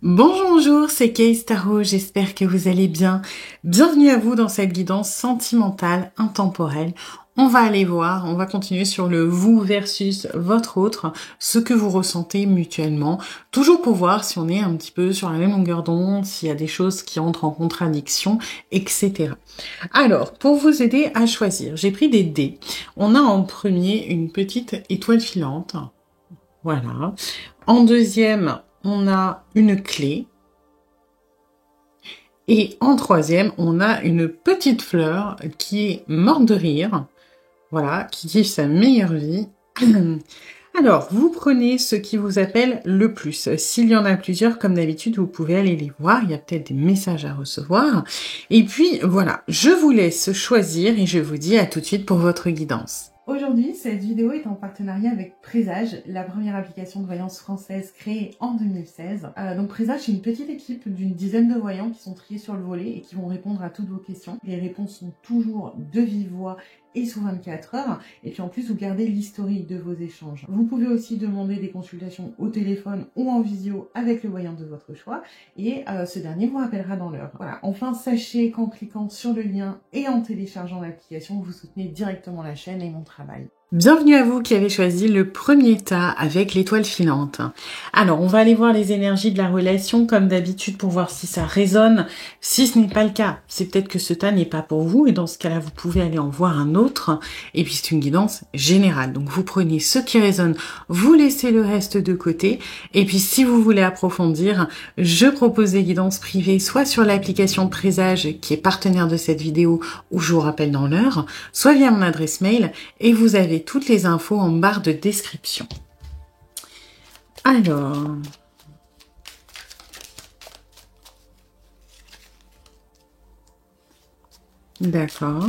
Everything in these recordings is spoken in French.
Bonjour, c'est Kay Tarot, j'espère que vous allez bien. Bienvenue à vous dans cette guidance sentimentale, intemporelle. On va aller voir, on va continuer sur le vous versus votre autre, ce que vous ressentez mutuellement, toujours pour voir si on est un petit peu sur la même longueur d'onde, s'il y a des choses qui entrent en contradiction, etc. Alors, pour vous aider à choisir, j'ai pris des dés. On a en premier une petite étoile filante, voilà. En deuxième, on a une clé. Et en troisième, on a une petite fleur qui est morte de rire. Voilà, qui vit sa meilleure vie. Alors, vous prenez ce qui vous appelle le plus. S'il y en a plusieurs, comme d'habitude, vous pouvez aller les voir. Il y a peut-être des messages à recevoir. Et puis, voilà, je vous laisse choisir et je vous dis à tout de suite pour votre guidance. Aujourd'hui, cette vidéo est en partenariat avec Présage, la première application de voyance française créée en 2016. Donc Présage, c'est une petite équipe d'une dizaine de voyants qui sont triés sur le volet et qui vont répondre à toutes vos questions. Les réponses sont toujours de vive voix et sous 24 heures. Et puis en plus, vous gardez l'historique de vos échanges. Vous pouvez aussi demander des consultations au téléphone ou en visio avec le voyant de votre choix. Et ce dernier vous rappellera dans l'heure. Voilà. Enfin, sachez qu'en cliquant sur le lien et en téléchargeant l'application, vous soutenez directement la chaîne et mon travail. Bienvenue à vous qui avez choisi le premier tas avec l'étoile filante. Alors, on va aller voir les énergies de la relation comme d'habitude pour voir si ça résonne. Si ce n'est pas le cas, c'est peut-être que ce tas n'est pas pour vous et dans ce cas-là, vous pouvez aller en voir un autre. Et puis, c'est une guidance générale. Donc, vous prenez ce qui résonne, vous laissez le reste de côté. Et puis, si vous voulez approfondir, je propose des guidances privées, soit sur l'application Présage qui est partenaire de cette vidéo où je vous rappelle dans l'heure, soit via mon adresse mail et vous avez toutes les infos en barre de description. Alors, d'accord.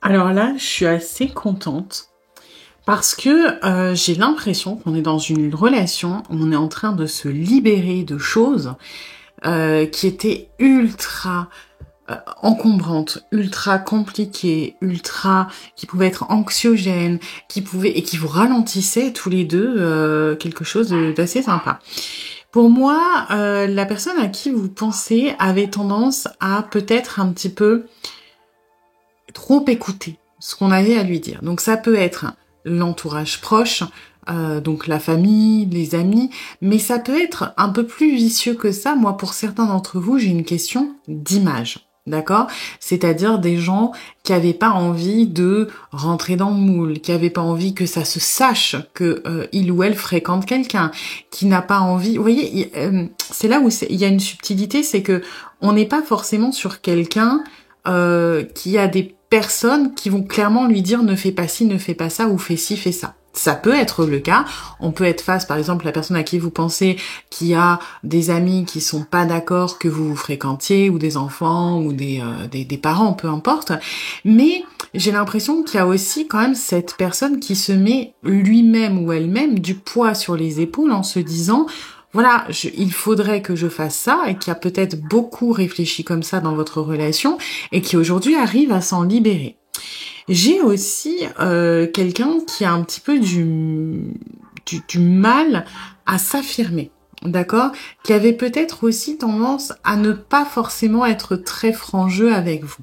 Alors là, je suis assez contente. Parce que j'ai l'impression qu'on est dans une relation où on est en train de se libérer de choses qui étaient ultra encombrantes, ultra compliquées, qui pouvaient être anxiogènes, qui vous ralentissaient tous les deux quelque chose d'assez sympa. Pour moi, la personne à qui vous pensez avait tendance à peut-être un petit peu trop écouter ce qu'on avait à lui dire. Donc ça peut être l'entourage proche, donc la famille, les amis, mais ça peut être un peu plus vicieux que ça. Moi, pour certains d'entre vous, j'ai une question d'image, d'accord ? C'est-à-dire des gens qui avaient pas envie de rentrer dans le moule, qui avaient pas envie que ça se sache que il ou elle fréquente quelqu'un, qui n'a pas envie. Vous voyez, c'est là où il y a une subtilité, c'est que on n'est pas forcément sur quelqu'un qui a des personnes qui vont clairement lui dire ne fais pas ci, ne fais pas ça, ou fais ci, fais ça. Ça peut être le cas. On peut être face, par exemple, la personne à qui vous pensez qui a des amis qui sont pas d'accord que vous vous fréquentiez, ou des enfants, ou des parents, peu importe. Mais j'ai l'impression qu'il y a aussi quand même cette personne qui se met lui-même ou elle-même du poids sur les épaules en se disant voilà, il faudrait que je fasse ça, et qui a peut-être beaucoup réfléchi comme ça dans votre relation, et qui aujourd'hui arrive à s'en libérer. J'ai aussi quelqu'un qui a un petit peu du mal à s'affirmer, d'accord ? Qui avait peut-être aussi tendance à ne pas forcément être très franc jeu avec vous.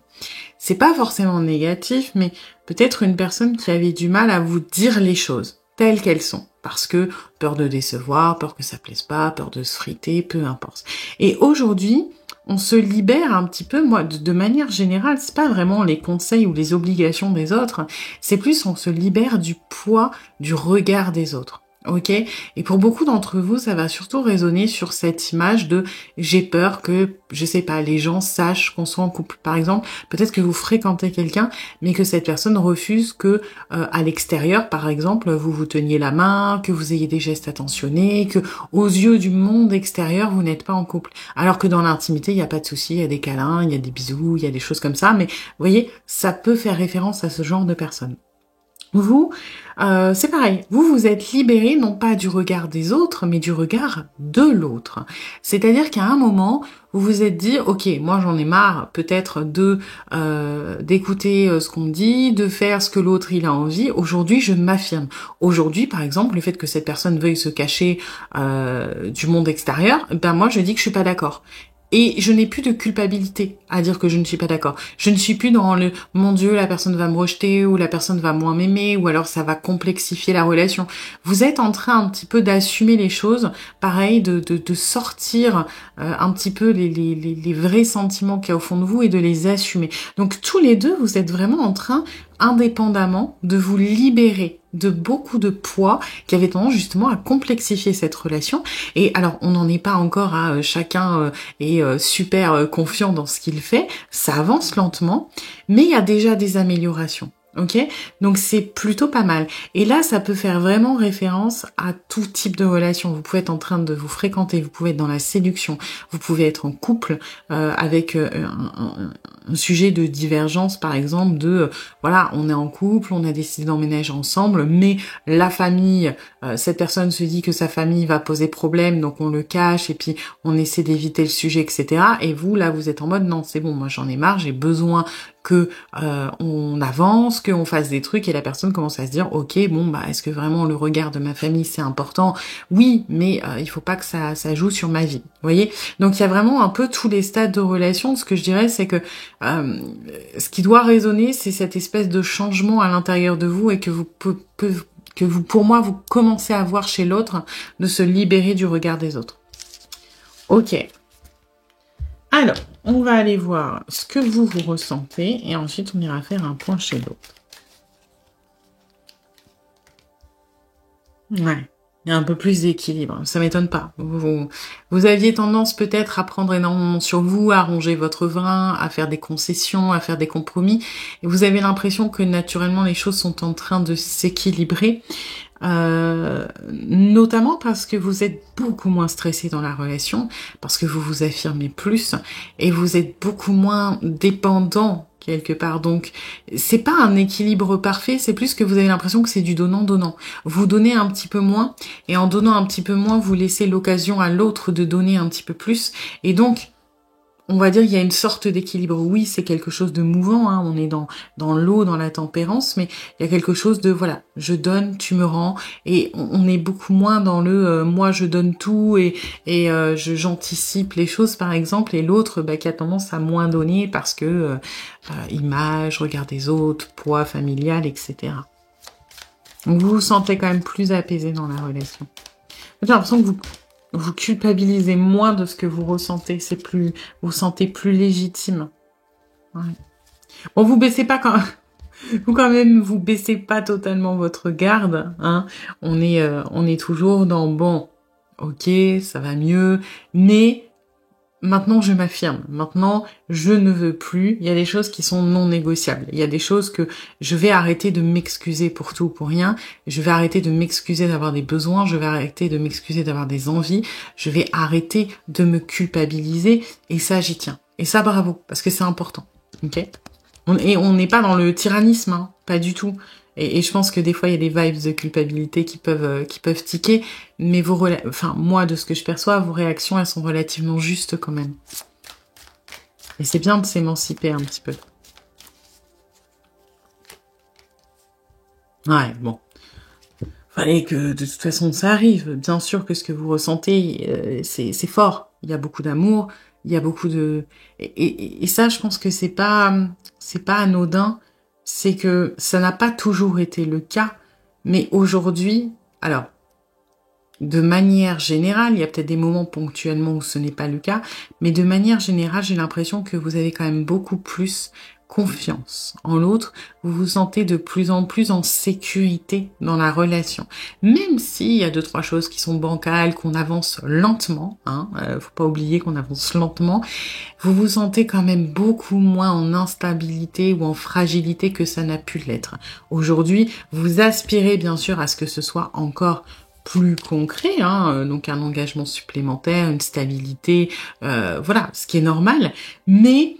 C'est pas forcément négatif, mais peut-être une personne qui avait du mal à vous dire les choses telles qu'elles sont. Parce que peur de décevoir, peur que ça plaise pas, peur de se friter, peu importe. Et aujourd'hui, on se libère un petit peu, moi, de manière générale, c'est pas vraiment les conseils ou les obligations des autres, c'est plus on se libère du poids du regard des autres. Ok ? Et pour beaucoup d'entre vous, ça va surtout résonner sur cette image de j'ai peur que, je sais pas, les gens sachent qu'on soit en couple. Par exemple, peut-être que vous fréquentez quelqu'un, mais que cette personne refuse que à l'extérieur, par exemple, vous vous teniez la main, que vous ayez des gestes attentionnés, que aux yeux du monde extérieur, vous n'êtes pas en couple. Alors que dans l'intimité, il n'y a pas de souci, il y a des câlins, il y a des bisous, il y a des choses comme ça. Mais vous voyez, ça peut faire référence à ce genre de personnes. Vous, c'est pareil, vous êtes libéré non pas du regard des autres, mais du regard de l'autre. C'est-à-dire qu'à un moment, vous vous êtes dit, ok, moi j'en ai marre peut-être de d'écouter ce qu'on me dit, de faire ce que l'autre il a envie. Aujourd'hui, je m'affirme. Aujourd'hui, par exemple, le fait que cette personne veuille se cacher du monde extérieur, ben moi je dis que je suis pas d'accord. Et je n'ai plus de culpabilité à dire que je ne suis pas d'accord. Je ne suis plus dans le mon Dieu, la personne va me rejeter ou la personne va moins m'aimer ou alors ça va complexifier la relation. Vous êtes en train un petit peu d'assumer les choses, pareil, de sortir un petit peu les vrais sentiments qu'il y a au fond de vous et de les assumer. Donc tous les deux, vous êtes vraiment en train, indépendamment, de vous libérer de beaucoup de poids qui avait tendance justement à complexifier cette relation. Et alors, on n'en est pas encore à chacun est super confiant dans ce qu'il fait. Ça avance lentement, mais il y a déjà des améliorations. Ok, donc c'est plutôt pas mal. Et là, ça peut faire vraiment référence à tout type de relation. Vous pouvez être en train de vous fréquenter, vous pouvez être dans la séduction, vous pouvez être en couple avec un sujet de divergence, par exemple, de voilà, on est en couple, on a décidé d'emménager ensemble, mais la famille, cette personne se dit que sa famille va poser problème, donc on le cache et puis on essaie d'éviter le sujet, etc. Et vous, là, vous êtes en mode non, c'est bon, moi j'en ai marre, j'ai besoin que on avance, qu'on fasse des trucs, et la personne commence à se dire ok, bon bah est-ce que vraiment le regard de ma famille c'est important? Oui, mais il faut pas que ça joue sur ma vie. Vous voyez? Donc il y a vraiment un peu tous les stades de relation. Ce que je dirais, c'est que ce qui doit résonner, c'est cette espèce de changement à l'intérieur de vous et que vous, pour moi, vous commencez à voir chez l'autre, de se libérer du regard des autres. Ok. Alors, on va aller voir ce que vous ressentez et ensuite on ira faire un point chez l'autre. Ouais, il y a un peu plus d'équilibre, ça m'étonne pas. Vous aviez tendance peut-être à prendre énormément sur vous, à ronger votre vin, à faire des concessions, à faire des compromis, et vous avez l'impression que naturellement les choses sont en train de s'équilibrer. Notamment parce que vous êtes beaucoup moins stressé dans la relation, parce que vous vous affirmez plus et vous êtes beaucoup moins dépendant quelque part. Donc c'est pas un équilibre parfait, c'est plus que vous avez l'impression que c'est du donnant-donnant. Vous donnez un petit peu moins et en donnant un petit peu moins, vous laissez l'occasion à l'autre de donner un petit peu plus, et donc on va dire il y a une sorte d'équilibre. Oui, c'est quelque chose de mouvant, hein, on est dans l'eau, dans la tempérance, mais il y a quelque chose de, voilà, je donne, tu me rends, et on est beaucoup moins dans le moi je donne tout et j'anticipe les choses, par exemple, et l'autre qui a tendance à moins donner parce que image, regard des autres, poids familial, etc. Donc vous vous sentez quand même plus apaisé dans la relation. J'ai l'impression que vous culpabilisez moins de ce que vous ressentez, vous vous sentez plus légitime. Ouais. Bon, vous baissez pas vous baissez pas totalement votre garde, hein. On est toujours dans bon, ok, ça va mieux, mais maintenant je m'affirme. Maintenant, je ne veux plus. Il y a des choses qui sont non négociables. Il y a des choses que je vais arrêter de m'excuser pour tout ou pour rien. Je vais arrêter de m'excuser d'avoir des besoins. Je vais arrêter de m'excuser d'avoir des envies. Je vais arrêter de me culpabiliser. Et ça, j'y tiens. Et ça, bravo, parce que c'est important. Ok ? On n'est pas dans le tyrannisme, hein, pas du tout. Et je pense que des fois, il y a des vibes de culpabilité qui peuvent tiquer, mais moi, de ce que je perçois, vos réactions, elles sont relativement justes quand même. Et c'est bien de s'émanciper un petit peu. Ouais, bon. Fallait que, de toute façon, ça arrive. Bien sûr que ce que vous ressentez, c'est fort. Il y a beaucoup d'amour, il y a beaucoup de... Et ça, je pense que c'est pas anodin. C'est que ça n'a pas toujours été le cas, mais aujourd'hui, alors, de manière générale, il y a peut-être des moments ponctuellement où ce n'est pas le cas, mais de manière générale, j'ai l'impression que vous avez quand même beaucoup plus confiance en l'autre, vous vous sentez de plus en plus en sécurité dans la relation. Même s'il y a 2-3 choses qui sont bancales, qu'on avance lentement, hein, faut pas oublier qu'on avance lentement, vous vous sentez quand même beaucoup moins en instabilité ou en fragilité que ça n'a pu l'être. Aujourd'hui, vous aspirez bien sûr à ce que ce soit encore plus concret, hein, donc un engagement supplémentaire, une stabilité, voilà, ce qui est normal, mais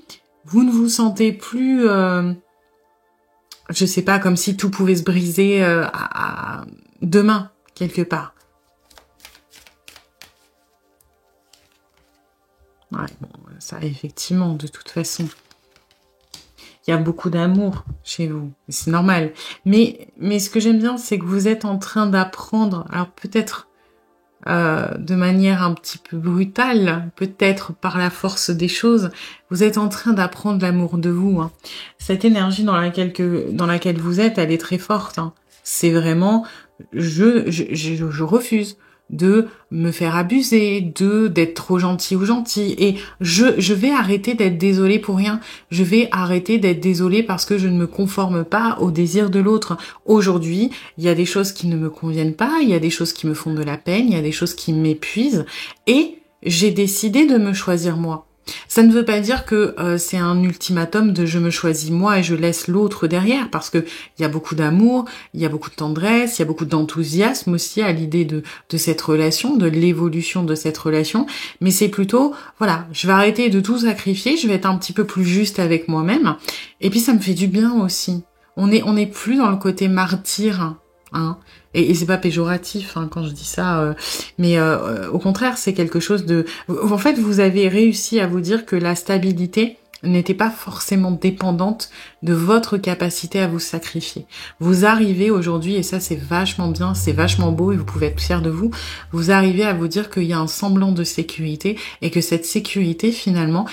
vous ne vous sentez plus je sais pas, comme si tout pouvait se briser demain, quelque part. Ouais, bon, ça, effectivement, de toute façon. Il y a beaucoup d'amour chez vous, c'est normal. Mais ce que j'aime bien, c'est que vous êtes en train d'apprendre, alors peut-être de manière un petit peu brutale, peut-être par la force des choses, vous êtes en train d'apprendre l'amour de vous. Hein. Cette énergie dans laquelle vous êtes, elle est très forte. Hein. C'est vraiment, je refuse de me faire abuser, d'être trop gentil ou gentil. Et je vais arrêter d'être désolée pour rien. Je vais arrêter d'être désolée parce que je ne me conforme pas au désir de l'autre. Aujourd'hui, il y a des choses qui ne me conviennent pas, il y a des choses qui me font de la peine, il y a des choses qui m'épuisent. Et j'ai décidé de me choisir moi. Ça ne veut pas dire que c'est un ultimatum de je me choisis moi et je laisse l'autre derrière, parce que il y a beaucoup d'amour, il y a beaucoup de tendresse, il y a beaucoup d'enthousiasme aussi à l'idée de cette relation, de l'évolution de cette relation, mais c'est plutôt, voilà, je vais arrêter de tout sacrifier, je vais être un petit peu plus juste avec moi-même, et puis ça me fait du bien aussi. On est plus dans le côté martyr, hein. Et c'est pas péjoratif hein, quand je dis ça, mais au contraire, c'est quelque chose de... En fait, vous avez réussi à vous dire que la stabilité n'était pas forcément dépendante de votre capacité à vous sacrifier. Vous arrivez aujourd'hui, et ça c'est vachement bien, c'est vachement beau et vous pouvez être fiers de vous, vous arrivez à vous dire qu'il y a un semblant de sécurité et que cette sécurité finalement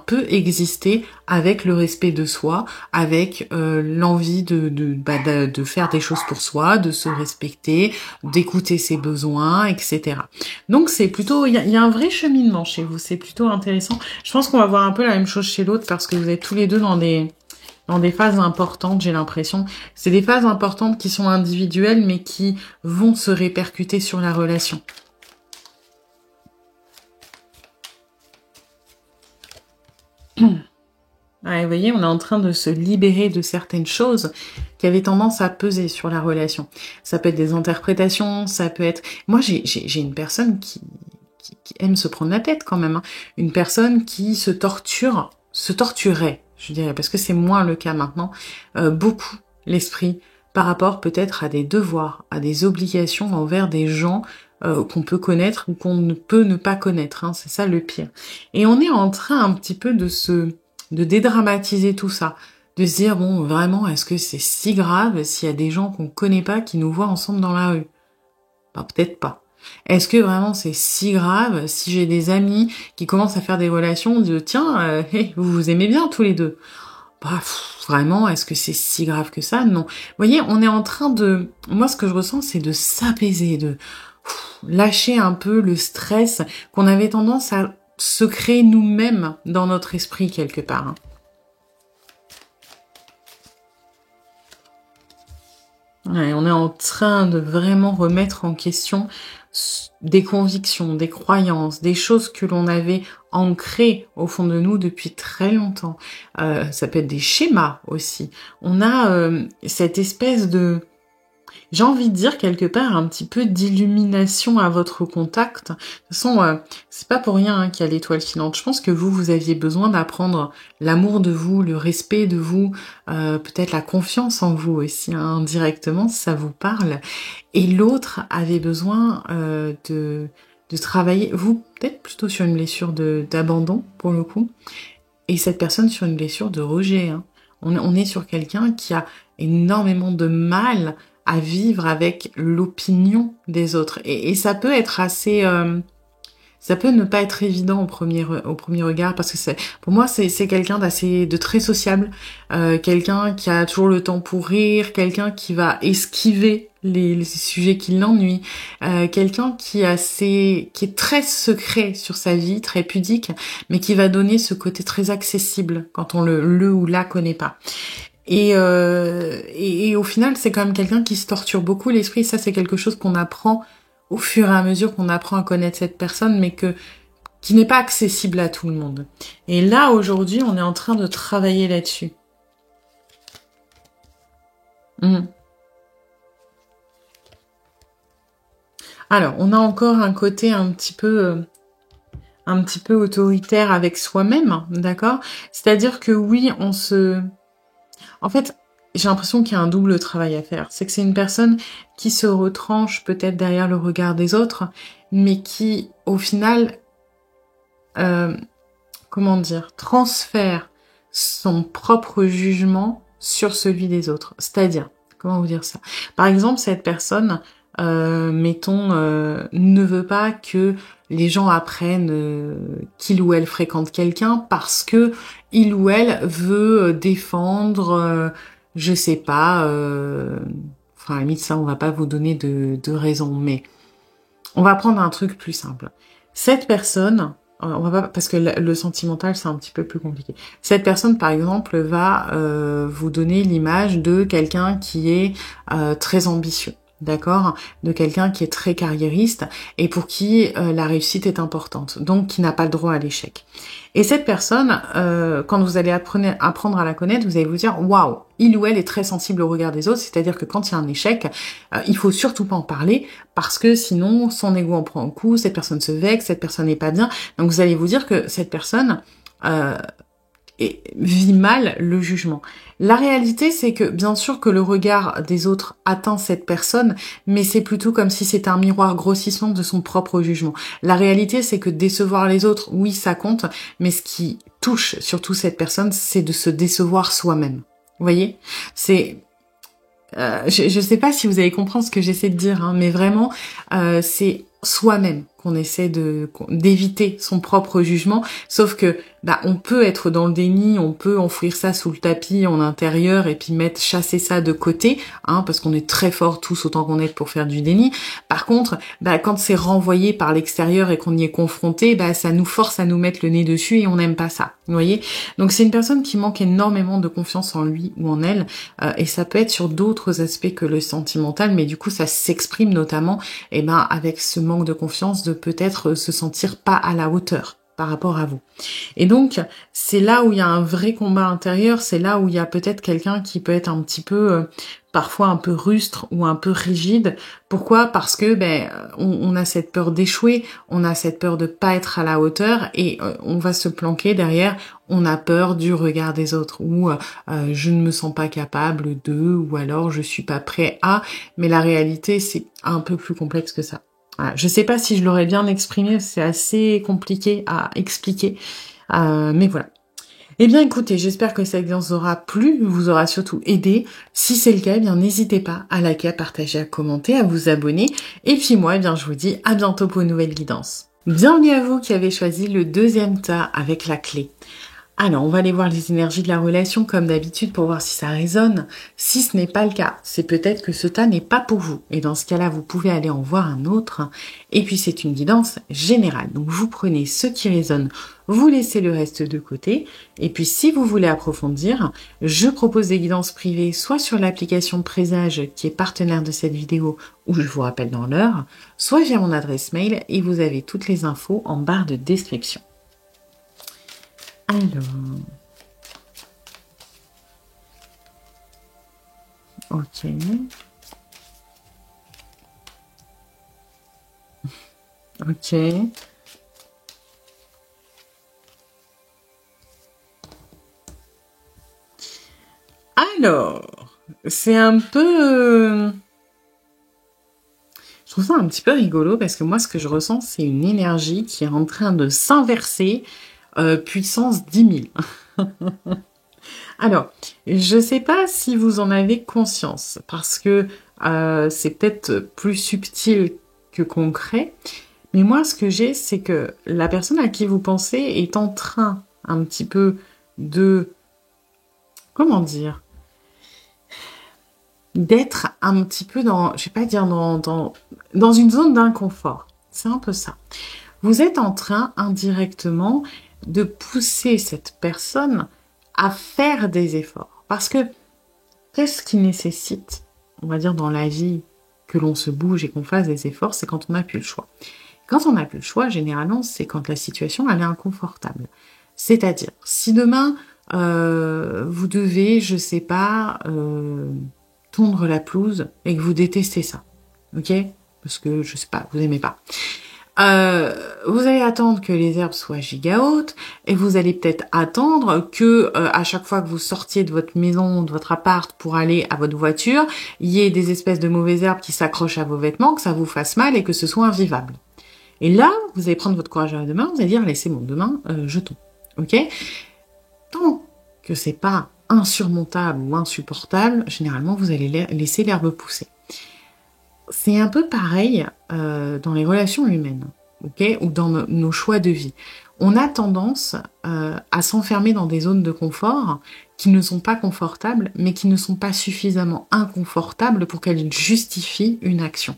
peut exister avec le respect de soi, avec l'envie de faire des choses pour soi, de se respecter, d'écouter ses besoins, etc. Donc c'est plutôt, il y a un vrai cheminement chez vous, c'est plutôt intéressant. Je pense qu'on va voir un peu la même chose chez l'autre parce que vous êtes tous les deux dans des phases importantes, j'ai l'impression. C'est des phases importantes qui sont individuelles mais qui vont se répercuter sur la relation. Ouais, vous voyez, on est en train de se libérer de certaines choses qui avaient tendance à peser sur la relation. Ça peut être des interprétations, ça peut être... Moi, j'ai une personne qui aime se prendre la tête quand même. Hein. Une personne qui se torturait, je dirais, parce que c'est moins le cas maintenant, beaucoup l'esprit par rapport peut-être à des devoirs, à des obligations envers des gens qu'on peut connaître ou qu'on ne peut ne pas connaître. Hein. C'est ça le pire. Et on est en train un petit peu de dédramatiser tout ça, de se dire bon vraiment est-ce que c'est si grave s'il y a des gens qu'on connaît pas qui nous voient ensemble dans la rue? Bah peut-être pas. Est-ce que vraiment c'est si grave si j'ai des amis qui commencent à faire des relations de tiens vous vous aimez bien tous les deux? Bah vraiment est-ce que c'est si grave que ça? Non. Vous voyez, on est en train de, moi ce que je ressens c'est de s'apaiser, de lâcher un peu le stress qu'on avait tendance à se créer nous-mêmes dans notre esprit quelque part. Hein. Ouais, on est en train de vraiment remettre en question des convictions, des croyances, des choses que l'on avait ancrées au fond de nous depuis très longtemps. Ça peut être des schémas aussi. On a cette espèce de... J'ai envie de dire quelque part un petit peu d'illumination à votre contact. De toute façon, c'est pas pour rien hein, qu'il y a l'étoile filante. Je pense que vous aviez besoin d'apprendre l'amour de vous, le respect de vous, peut-être la confiance en vous aussi, hein, indirectement, si ça vous parle. Et l'autre avait besoin de travailler, vous, peut-être plutôt sur une blessure d'abandon, pour le coup, et cette personne sur une blessure de rejet. Hein. On est sur quelqu'un qui a énormément de mal à vivre avec l'opinion des autres. Et ça peut être assez... ça peut ne pas être évident au premier regard parce que pour moi c'est quelqu'un de très sociable, quelqu'un qui a toujours le temps pour rire, quelqu'un qui va esquiver les sujets qui l'ennuient, quelqu'un qui est très secret sur sa vie, très pudique, mais qui va donner ce côté très accessible quand on le ou la connaît pas. Et au final, c'est quand même quelqu'un qui se torture beaucoup l'esprit. Ça, c'est quelque chose qu'on apprend au fur et à mesure qu'on apprend à connaître cette personne, mais qui n'est pas accessible à tout le monde. Et là, aujourd'hui, on est en train de travailler là-dessus. Alors, on a encore un côté un petit peu autoritaire avec soi-même, d'accord? C'est-à-dire que oui, en fait, j'ai l'impression qu'il y a un double travail à faire. C'est que c'est une personne qui se retranche peut-être derrière le regard des autres, mais qui, au final, comment dire, transfère son propre jugement sur celui des autres. C'est-à-dire, comment vous dire ça? Par exemple, cette personne, mettons, ne veut pas que les gens apprennent qu'il ou elle fréquente quelqu'un parce que il ou elle veut défendre, je sais pas, enfin à la limite ça on va pas vous donner de raison, mais on va prendre un truc plus simple. Cette personne, on va pas, parce que le sentimental c'est un petit peu plus compliqué. Cette personne par exemple va vous donner l'image de quelqu'un qui est très ambitieux. D'accord, de quelqu'un qui est très carriériste et pour qui la réussite est importante, donc qui n'a pas le droit à l'échec. Et cette personne, quand vous allez apprendre à la connaître, vous allez vous dire waouh, il ou elle est très sensible au regard des autres, c'est-à-dire que quand il y a un échec, il faut surtout pas en parler parce que sinon son ego en prend un coup, cette personne se vexe, cette personne n'est pas bien. Donc vous allez vous dire que cette personne et vit mal le jugement. La réalité, c'est que bien sûr que le regard des autres atteint cette personne, mais c'est plutôt comme si c'était un miroir grossissant de son propre jugement. La réalité, c'est que décevoir les autres, oui, ça compte, mais ce qui touche surtout cette personne, c'est de se décevoir soi-même. Vous voyez? C'est... je sais pas si vous allez comprendre ce que j'essaie de dire, hein, mais vraiment, c'est soi-même qu'on essaie d'éviter son propre jugement, sauf que on peut être dans le déni, on peut enfouir ça sous le tapis en intérieur et puis chasser ça de côté, hein, parce qu'on est très forts tous autant qu'on est pour faire du déni. Par contre, quand c'est renvoyé par l'extérieur et qu'on y est confronté, ça nous force à nous mettre le nez dessus et on n'aime pas ça. Vous voyez? Donc c'est une personne qui manque énormément de confiance en lui ou en elle, et ça peut être sur d'autres aspects que le sentimental, mais du coup ça s'exprime notamment avec ce manque de confiance, de peut-être se sentir pas à la hauteur par rapport à vous. Et donc, c'est là où il y a un vrai combat intérieur, c'est là où il y a peut-être quelqu'un qui peut être un petit peu, parfois un peu rustre ou un peu rigide. Pourquoi? Parce que on a cette peur d'échouer, on a cette peur de pas être à la hauteur et on va se planquer derrière, on a peur du regard des autres ou je ne me sens pas capable de, ou alors je suis pas prêt à, mais la réalité c'est un peu plus complexe que ça. Voilà. Je sais pas si je l'aurais bien exprimé, c'est assez compliqué à expliquer, mais voilà. Eh bien écoutez, j'espère que cette séance aura plu, vous aura surtout aidé. Si c'est le cas, n'hésitez pas à liker, à partager, à commenter, à vous abonner. Et puis moi, je vous dis à bientôt pour une nouvelle guidance. Bienvenue à vous qui avez choisi le deuxième tas avec la clé. Alors, on va aller voir les énergies de la relation comme d'habitude pour voir si ça résonne. Si ce n'est pas le cas, c'est peut-être que ce tas n'est pas pour vous. Et dans ce cas-là, vous pouvez aller en voir un autre. Et puis, c'est une guidance générale. Donc, vous prenez ce qui résonne, vous laissez le reste de côté. Et puis, si vous voulez approfondir, je propose des guidances privées, soit sur l'application Présage qui est partenaire de cette vidéo, où je vous rappelle dans l'heure, soit j'ai mon adresse mail et vous avez toutes les infos en barre de description. Alors, ok. Ok. Alors, c'est un peu... Je trouve ça un petit peu rigolo parce que moi, ce que je ressens, c'est une énergie qui est en train de s'inverser puissance 10 000. Alors, je sais pas si vous en avez conscience, parce que c'est peut-être plus subtil que concret, mais moi, ce que j'ai, c'est que la personne à qui vous pensez est en train un petit peu de... Comment dire? D'être un petit peu dans... Je vais pas dire dans une zone d'inconfort. C'est un peu ça. Vous êtes en train, indirectement, de pousser cette personne à faire des efforts. Parce que qu'est-ce qui nécessite, on va dire, dans la vie, que l'on se bouge et qu'on fasse des efforts, c'est quand on n'a plus le choix. Quand on n'a plus le choix, généralement, c'est quand la situation, elle est inconfortable. C'est-à-dire, si demain, vous devez, je sais pas, tondre la pelouse et que vous détestez ça, ok? Parce que, je sais pas, vous aimez pas. Vous allez attendre que les herbes soient giga hautes et vous allez peut-être attendre que à chaque fois que vous sortiez de votre maison, de votre appart pour aller à votre voiture, il y ait des espèces de mauvaises herbes qui s'accrochent à vos vêtements, que ça vous fasse mal et que ce soit invivable. Et là, vous allez prendre votre courage à la main, vous allez dire laissez mon demain, jetons. Ok? Tant que c'est pas insurmontable ou insupportable, généralement vous allez laisser l'herbe pousser. C'est un peu pareil dans les relations humaines, ok, ou dans nos choix de vie. On a tendance à s'enfermer dans des zones de confort qui ne sont pas confortables, mais qui ne sont pas suffisamment inconfortables pour qu'elles justifient une action.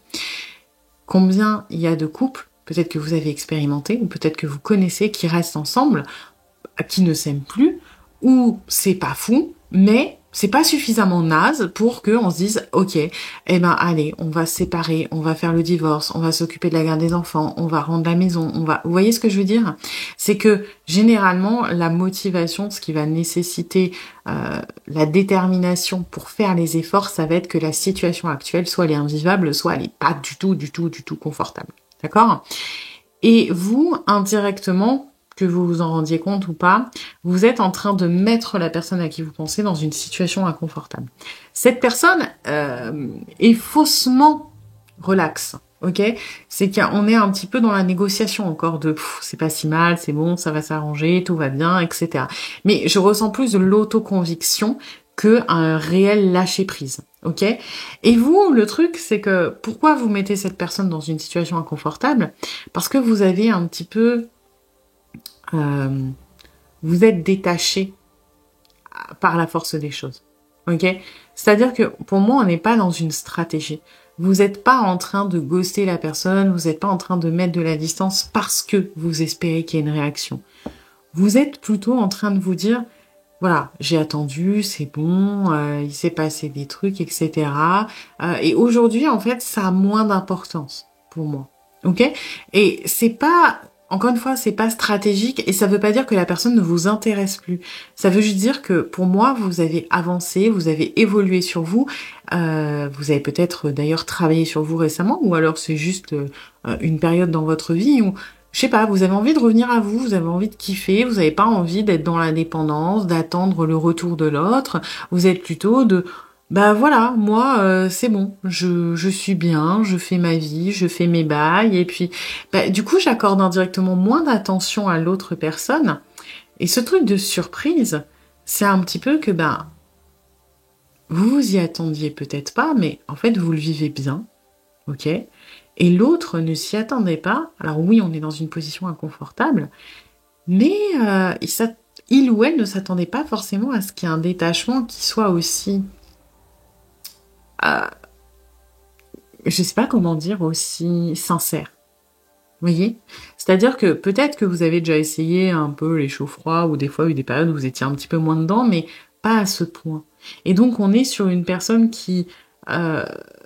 Combien il y a de couples, peut-être que vous avez expérimenté, ou peut-être que vous connaissez, qui restent ensemble, qui ne s'aiment plus, ou c'est pas fou, mais c'est pas suffisamment naze pour qu'on se dise, ok, eh ben allez, on va se séparer, on va faire le divorce, on va s'occuper de la garde des enfants, on va rendre la maison, on va... Vous voyez ce que je veux dire? C'est que généralement, la motivation, ce qui va nécessiter la détermination pour faire les efforts, ça va être que la situation actuelle, soit elle est invivable, soit elle est pas du tout confortable. D'accord? Et vous, indirectement, que vous vous en rendiez compte ou pas, vous êtes en train de mettre la personne à qui vous pensez dans une situation inconfortable. Cette personne est faussement relaxe, ok? C'est qu'on est un petit peu dans la négociation encore de c'est pas si mal, c'est bon, ça va s'arranger, tout va bien, etc. Mais je ressens plus de l'autoconviction qu'un réel lâcher-prise, ok? Et vous, le truc, c'est que pourquoi vous mettez cette personne dans une situation inconfortable? Parce que vous avez un petit peu... vous êtes détaché par la force des choses, ok? C'est-à-dire que pour moi, on n'est pas dans une stratégie. Vous n'êtes pas en train de ghoster la personne, vous n'êtes pas en train de mettre de la distance parce que vous espérez qu'il y ait une réaction. Vous êtes plutôt en train de vous dire, voilà, j'ai attendu, c'est bon, il s'est passé des trucs, etc. Et aujourd'hui, en fait, ça a moins d'importance pour moi, ok? Et c'est pas... Encore une fois, c'est pas stratégique et ça veut pas dire que la personne ne vous intéresse plus. Ça veut juste dire que pour moi, vous avez avancé, vous avez évolué sur vous. Vous avez peut-être d'ailleurs travaillé sur vous récemment ou alors c'est juste une période dans votre vie où, je sais pas, vous avez envie de revenir à vous, vous avez envie de kiffer, vous n'avez pas envie d'être dans la dépendance, d'attendre le retour de l'autre. Vous êtes plutôt de... Bah voilà, moi c'est bon, je suis bien, je fais ma vie, je fais mes bails et puis du coup j'accorde indirectement moins d'attention à l'autre personne et ce truc de surprise, c'est un petit peu que vous vous y attendiez peut-être pas mais en fait vous le vivez bien, ok? Et l'autre ne s'y attendait pas. Alors oui, on est dans une position inconfortable, mais il ou elle ne s'attendait pas forcément à ce qu'il y ait un détachement qui soit aussi je sais pas comment dire, aussi sincère. Vous voyez? C'est-à-dire que peut-être que vous avez déjà essayé un peu les chauds froids ou des fois eu des périodes où vous étiez un petit peu moins dedans, mais pas à ce point. Et donc on est sur une personne qui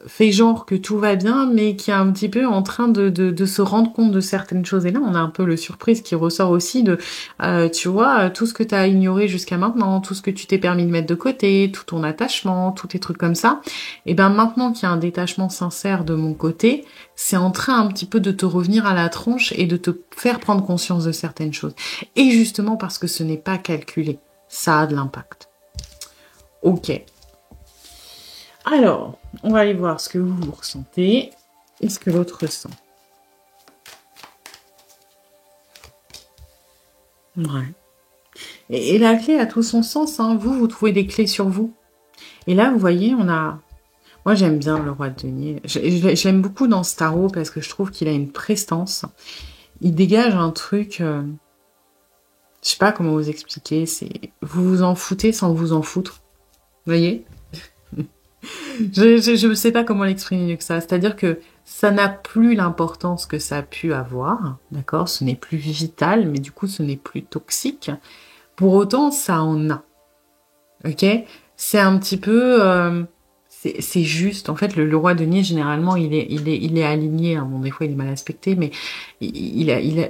fait genre que tout va bien, mais qui est un petit peu en train de se rendre compte de certaines choses. Et là, on a un peu le surprise qui ressort aussi de, tu vois, tout ce que tu as ignoré jusqu'à maintenant, tout ce que tu t'es permis de mettre de côté, tout ton attachement, tous tes trucs comme ça. Et ben maintenant qu'il y a un détachement sincère de mon côté, c'est en train un petit peu de te revenir à la tronche et de te faire prendre conscience de certaines choses. Et justement parce que ce n'est pas calculé, ça a de l'impact. Ok. Alors, on va aller voir ce que vous ressentez et ce que l'autre ressent. Ouais. Et la clé a tout son sens, hein. Vous trouvez des clés sur vous. Et là, vous voyez, on a... Moi, j'aime bien le roi de denier. Je l'aime beaucoup dans ce tarot parce que je trouve qu'il a une prestance. Il dégage un truc... Je sais pas comment vous expliquer. C'est vous vous en foutez sans vous en foutre. Vous voyez? Je ne sais pas comment l'exprimer mieux que ça. C'est-à-dire que ça n'a plus l'importance que ça a pu avoir, d'accord? Ce n'est plus vital, mais du coup, ce n'est plus toxique. Pour autant, ça en a, ok? C'est un petit peu... c'est juste. En fait, le roi denier, généralement, il est aligné. Hein. Bon, des fois, il est mal aspecté, mais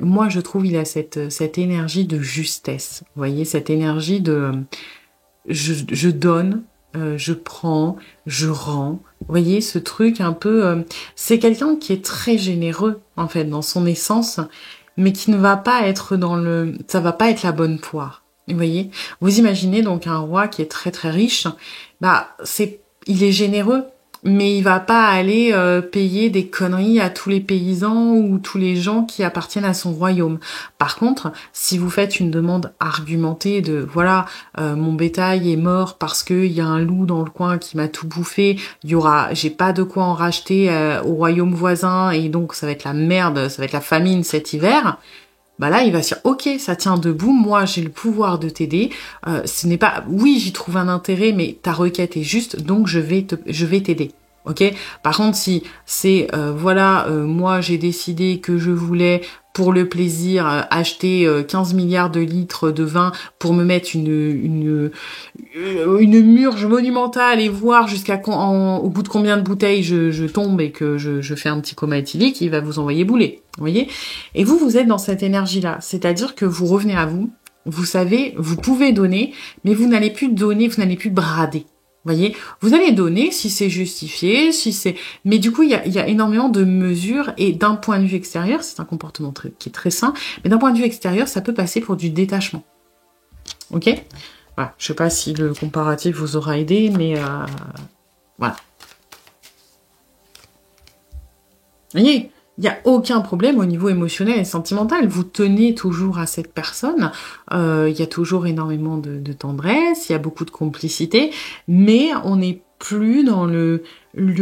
moi, je trouve, il a cette énergie de justesse. Vous voyez, cette énergie de... Je donne, je prends, je rends. Vous voyez, ce truc un peu... c'est quelqu'un qui est très généreux, en fait, dans son essence, mais qui ne va pas être dans le... Ça va pas être la bonne poire. Vous voyez? Vous imaginez donc un roi qui est très très riche, bah il est généreux, mais il va pas aller payer des conneries à tous les paysans ou tous les gens qui appartiennent à son royaume. Par contre, si vous faites une demande argumentée de voilà, mon bétail est mort parce que il y a un loup dans le coin qui m'a tout bouffé, j'ai pas de quoi en racheter au royaume voisin et donc ça va être la merde, ça va être la famine cet hiver. Bah là, il va se dire, ok, ça tient debout, moi j'ai le pouvoir de t'aider. Ce n'est pas, oui, j'y trouve un intérêt, mais ta requête est juste, donc je vais t'aider. Ok. Par contre, si c'est, moi j'ai décidé que je voulais pour le plaisir acheter 15 milliards de litres de vin pour me mettre une murge monumentale et voir au bout de combien de bouteilles je tombe et que je fais un petit coma éthylique, il va vous envoyer bouler. Vous voyez? Et vous êtes dans cette énergie-là. C'est-à-dire que vous revenez à vous, vous savez, vous pouvez donner, mais vous n'allez plus donner, vous n'allez plus brader. Vous voyez? Vous allez donner si c'est justifié, mais du coup, il y a énormément de mesures et d'un point de vue extérieur, c'est un comportement qui est très sain, mais d'un point de vue extérieur, ça peut passer pour du détachement. Ok? Voilà. Je sais pas si le comparatif vous aura aidé, mais voilà. Vous voyez? Il n'y a aucun problème au niveau émotionnel et sentimental. Vous tenez toujours à cette personne. Il y a toujours énormément de tendresse, il y a beaucoup de complicité, mais on n'est plus dans le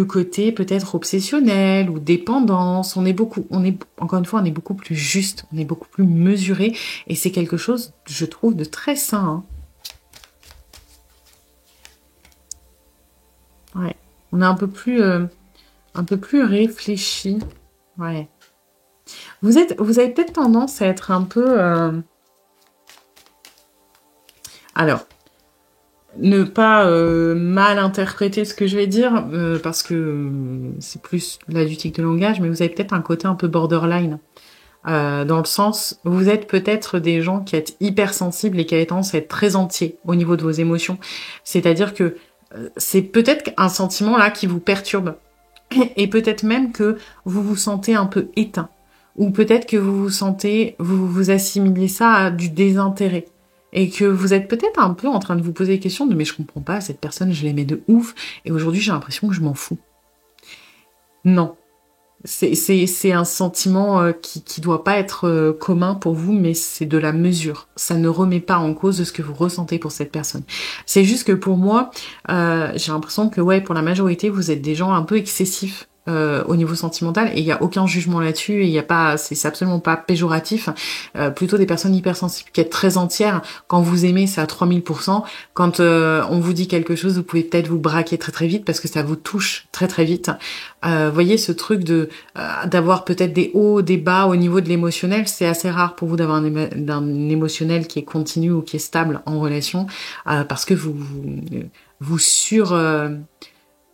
côté peut-être obsessionnel ou dépendance. Encore une fois, on est beaucoup plus juste, on est beaucoup plus mesuré, et c'est quelque chose, je trouve, de très sain. Hein. Ouais, on est un peu plus réfléchi. Ouais. Vous avez peut-être tendance à être un peu... Alors, ne pas mal interpréter ce que je vais dire, parce que c'est plus la ludique de langage, mais vous avez peut-être un côté un peu borderline. Dans le sens, vous êtes peut-être des gens qui êtes hypersensibles et qui avez tendance à être très entiers au niveau de vos émotions. C'est-à-dire que c'est peut-être un sentiment là qui vous perturbe. Et peut-être même que vous vous sentez un peu éteint. Ou peut-être que vous assimilez ça à du désintérêt. Et que vous êtes peut-être un peu en train de vous poser des questions de mais je comprends pas, cette personne, je l'aimais de ouf, et aujourd'hui j'ai l'impression que je m'en fous. Non. C'est un sentiment qui doit pas être commun pour vous, mais c'est de la mesure. Ça ne remet pas en cause de ce que vous ressentez pour cette personne. C'est juste que pour moi, j'ai l'impression que ouais, pour la majorité, vous êtes des gens un peu excessifs au niveau sentimental, et il y a aucun jugement là-dessus, et il y a pas, c'est absolument pas péjoratif. Plutôt des personnes hypersensibles qui êtes très entières. Quand vous aimez, c'est à 3000%. Quand on vous dit quelque chose, vous pouvez peut-être vous braquer très très vite parce que ça vous touche très très vite. Voyez ce truc d'avoir peut-être des hauts, des bas au niveau de l'émotionnel, c'est assez rare pour vous d'avoir un émotionnel qui est continu ou qui est stable en relation, parce que vous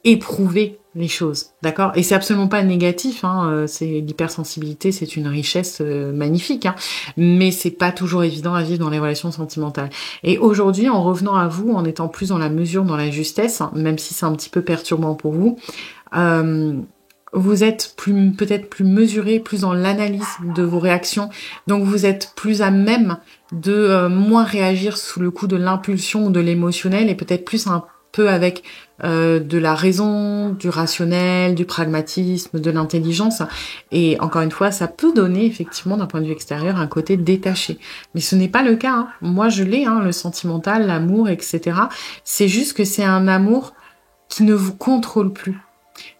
éprouvez les choses, d'accord? Et c'est absolument pas négatif, hein, c'est l'hypersensibilité, c'est une richesse magnifique, hein, mais c'est pas toujours évident à vivre dans les relations sentimentales. Et aujourd'hui, en revenant à vous, en étant plus dans la mesure, dans la justesse, hein, même si c'est un petit peu perturbant pour vous, vous êtes peut-être plus mesuré, plus dans l'analyse de vos réactions, donc vous êtes plus à même de moins réagir sous le coup de l'impulsion ou de l'émotionnel, et peut-être plus un peu avec de la raison, du rationnel, du pragmatisme, de l'intelligence. Et encore une fois, ça peut donner effectivement d'un point de vue extérieur un côté détaché. Mais ce n'est pas le cas. Hein. Moi, je l'ai, hein, le sentimental, l'amour, etc. C'est juste que c'est un amour qui ne vous contrôle plus.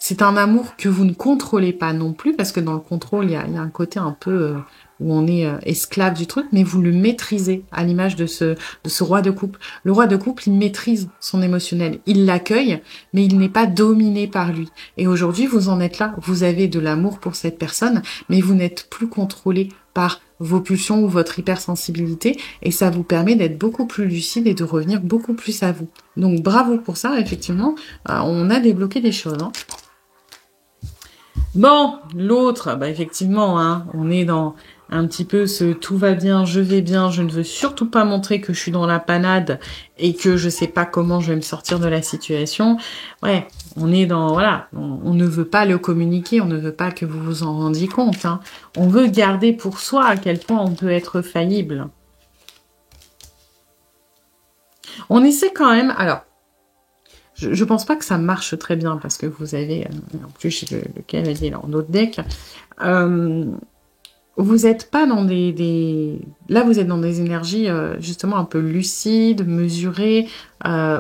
C'est un amour que vous ne contrôlez pas non plus, parce que dans le contrôle, il y a un côté un peu où on est esclave du truc, mais vous le maîtrisez, à l'image de ce roi de coupe. Le roi de coupe, il maîtrise son émotionnel, il l'accueille, mais il n'est pas dominé par lui. Et aujourd'hui, vous en êtes là, vous avez de l'amour pour cette personne, mais vous n'êtes plus contrôlé par vos pulsions ou votre hypersensibilité, et ça vous permet d'être beaucoup plus lucide et de revenir beaucoup plus à vous. Donc bravo pour ça, effectivement, on a débloqué des choses. Hein. Bon, l'autre, bah effectivement, hein, on est dans un petit peu ce tout va bien, je vais bien, je ne veux surtout pas montrer que je suis dans la panade et que je sais pas comment je vais me sortir de la situation. Ouais, on est dans, voilà, on ne veut pas le communiquer, on ne veut pas que vous vous en rendiez compte, hein. On veut garder pour soi à quel point on peut être faillible. On essaie quand même, alors, je pense pas que ça marche très bien parce que vous avez, en plus, j'ai le cavalier là en autre deck. Vous êtes pas dans Là, vous êtes dans des énergies justement un peu lucides, mesurées,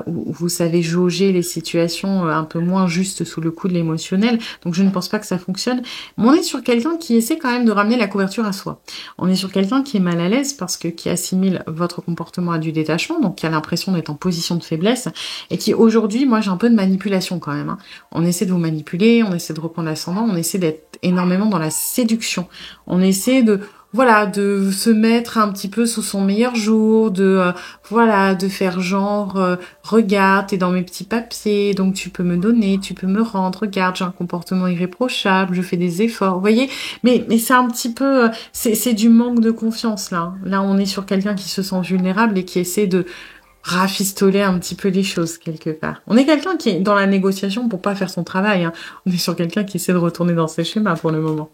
où vous savez jauger les situations un peu moins juste sous le coup de l'émotionnel. Donc, je ne pense pas que ça fonctionne. Mais on est sur quelqu'un qui essaie quand même de ramener la couverture à soi. On est sur quelqu'un qui est mal à l'aise parce que qui assimile votre comportement à du détachement, donc qui a l'impression d'être en position de faiblesse et qui aujourd'hui, moi, j'ai un peu de manipulation quand même, hein. On essaie de vous manipuler, on essaie de reprendre l'ascendant, on essaie d'être énormément dans la séduction. On essaie de, voilà, de se mettre un petit peu sous son meilleur jour, voilà, de faire genre, regarde, t'es dans mes petits papiers, donc tu peux me donner, tu peux me rendre, regarde, j'ai un comportement irréprochable, je fais des efforts, vous voyez, mais c'est un petit peu, c'est du manque de confiance, là. Là, on est sur quelqu'un qui se sent vulnérable et qui essaie de rafistoler un petit peu les choses quelque part. On est quelqu'un qui est dans la négociation pour pas faire son travail, hein. On est sur quelqu'un qui essaie de retourner dans ses schémas pour le moment.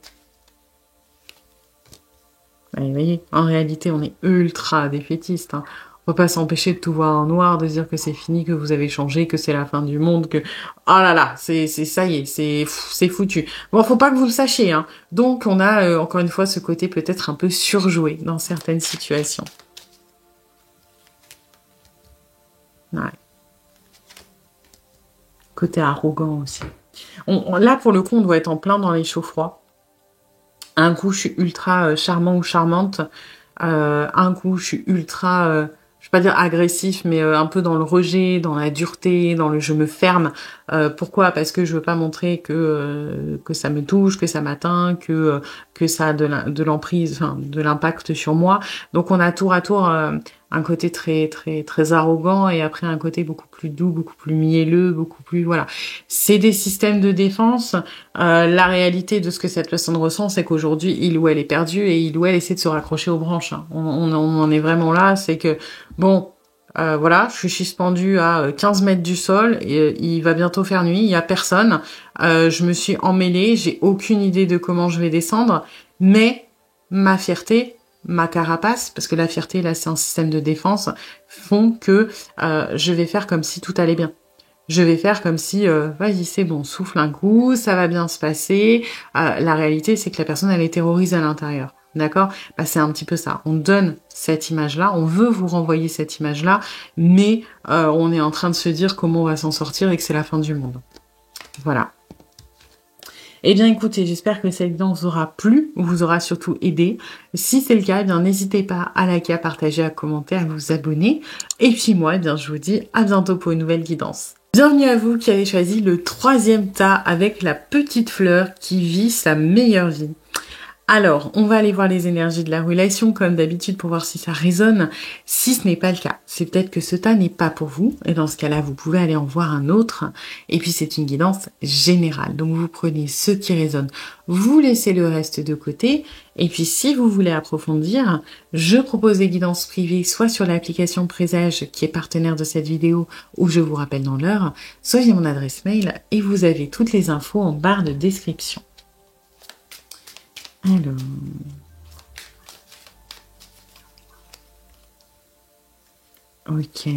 Ouais, vous voyez, en réalité, on est ultra défaitiste, hein. On peut pas s'empêcher de tout voir en noir, de dire que c'est fini, que vous avez changé, que c'est la fin du monde, que oh là là, c'est ça y est, c'est foutu. Bon, faut pas que vous le sachiez, hein. Donc on a encore une fois ce côté peut-être un peu surjoué dans certaines situations. Ouais. Côté arrogant aussi. Là, pour le coup, on doit être en plein dans les chauds froids. Un coup, je suis ultra charmant ou charmante. Un coup, je suis ultra, je vais pas dire agressif, mais un peu dans le rejet, dans la dureté, dans le je me ferme. Pourquoi? Parce que je veux pas montrer que ça me touche, que ça m'atteint, que ça a de l'emprise, enfin de l'impact sur moi. Donc on a tour à tour un côté très très très arrogant et après un côté beaucoup plus doux, beaucoup plus mielleux, beaucoup plus voilà. C'est des systèmes de défense. La réalité de ce que cette personne ressent, c'est qu'aujourd'hui, il ou elle est perdu et il ou elle essaie de se raccrocher aux branches, hein. On en est vraiment là, c'est que, bon, voilà, je suis suspendue à 15 mètres du sol, et, il va bientôt faire nuit, il y a personne, je me suis emmêlée, j'ai aucune idée de comment je vais descendre, mais ma fierté, ma carapace, parce que la fierté, là, c'est un système de défense, font que je vais faire comme si tout allait bien. Je vais faire comme si, vas-y, c'est bon, souffle un coup, ça va bien se passer. La réalité, c'est que la personne, elle est terrorisée à l'intérieur. D'accord? Bah, c'est un petit peu ça. On donne cette image-là, on veut vous renvoyer cette image-là, mais on est en train de se dire comment on va s'en sortir et que c'est la fin du monde. Voilà. Eh bien, écoutez, j'espère que cette vidéo vous aura plu, vous aura surtout aidé. Si c'est le cas, eh bien, n'hésitez pas à liker, à partager, à commenter, à vous abonner. Et puis moi, eh bien, je vous dis à bientôt pour une nouvelle guidance. Bienvenue à vous qui avez choisi le 3e tas avec la petite fleur qui vit sa meilleure vie. Alors, on va aller voir les énergies de la relation comme d'habitude pour voir si ça résonne. Si ce n'est pas le cas, c'est peut-être que ce tas n'est pas pour vous. Et dans ce cas-là, vous pouvez aller en voir un autre. Et puis, c'est une guidance générale. Donc, vous prenez ce qui résonne, vous laissez le reste de côté. Et puis, si vous voulez approfondir, je propose des guidances privées, soit sur l'application Présage qui est partenaire de cette vidéo, ou je vous rappelle dans l'heure, soit via mon adresse mail. Et vous avez toutes les infos en barre de description. Alors, ok,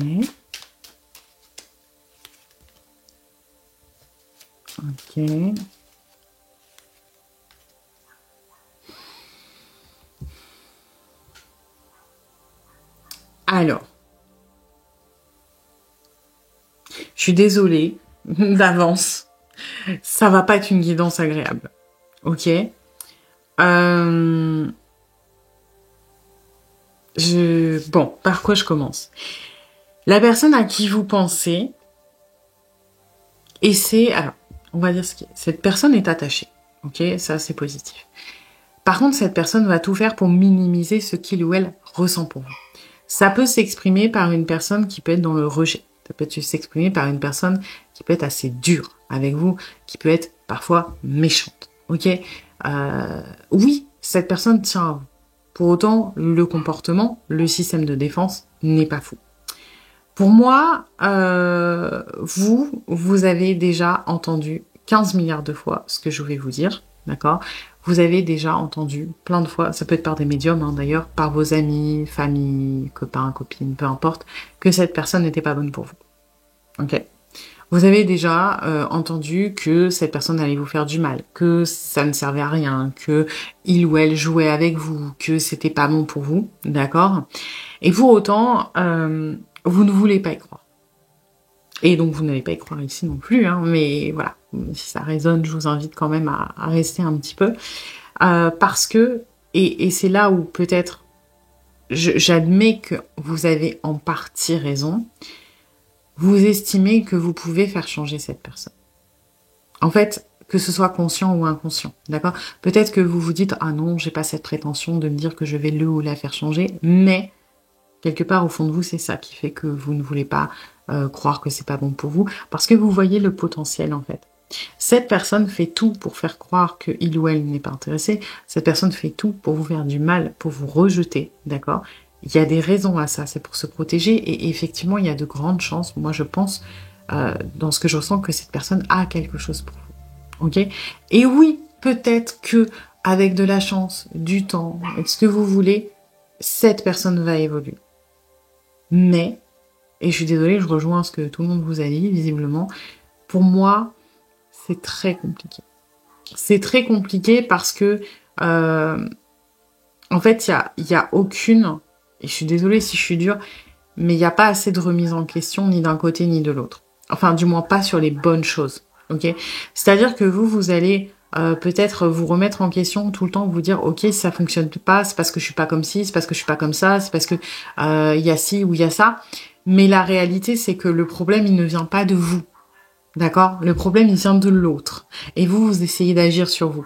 ok. Alors, je suis désolée d'avance, ça va pas être une guidance agréable, ok? Bon, par quoi je commence? La personne à qui vous pensez, alors, on va dire ce qui est. Cette personne est attachée, ok? Ça, c'est positif. Par contre, cette personne va tout faire pour minimiser ce qu'il ou elle ressent pour vous. Ça peut s'exprimer par une personne qui peut être dans le rejet. Ça peut s'exprimer par une personne qui peut être assez dure avec vous, qui peut être parfois méchante, ok? Oui, cette personne tient à vous. Pour autant, le comportement, le système de défense n'est pas fou. Pour moi, vous avez déjà entendu 15 milliards de fois ce que je vais vous dire, d'accord? Vous avez déjà entendu plein de fois, ça peut être par des médiums hein, d'ailleurs, par vos amis, famille, copains, copines, peu importe, que cette personne n'était pas bonne pour vous. Ok? Vous avez déjà entendu que cette personne allait vous faire du mal, que ça ne servait à rien, que il ou elle jouait avec vous, que c'était pas bon pour vous, d'accord? Et pour autant, vous ne voulez pas y croire. Et donc vous n'allez pas y croire ici non plus, hein, mais voilà, si ça résonne, je vous invite quand même à rester un petit peu, parce que, et c'est là où peut-être j'admets que vous avez en partie raison, vous estimez que vous pouvez faire changer cette personne. En fait, que ce soit conscient ou inconscient, d'accord? Peut-être que vous vous dites, ah non, j'ai pas cette prétention de me dire que je vais le ou la faire changer, mais quelque part au fond de vous, c'est ça qui fait que vous ne voulez pas croire que c'est pas bon pour vous, parce que vous voyez le potentiel en fait. Cette personne fait tout pour faire croire que il ou elle n'est pas intéressé. Cette personne fait tout pour vous faire du mal, pour vous rejeter, d'accord? Il y a des raisons à ça, c'est pour se protéger et effectivement, il y a de grandes chances, moi je pense, dans ce que je ressens, que cette personne a quelque chose pour vous, ok? Et oui, peut-être que avec de la chance, du temps, et ce que vous voulez, cette personne va évoluer. Mais, et je suis désolée, je rejoins ce que tout le monde vous a dit, visiblement, pour moi, c'est très compliqué. C'est très compliqué parce que, en fait, il y a aucune, et je suis désolée si je suis dure, mais il n'y a pas assez de remise en question ni d'un côté ni de l'autre. Enfin, du moins pas sur les bonnes choses, ok? C'est-à-dire que vous allez peut-être vous remettre en question tout le temps, vous dire, ok, si ça fonctionne pas, c'est parce que je suis pas comme ci, c'est parce que je suis pas comme ça, c'est parce que y a ci ou il y a ça. Mais la réalité, c'est que le problème, il ne vient pas de vous. D'accord? Le problème, il vient de l'autre. Et vous essayez d'agir sur vous.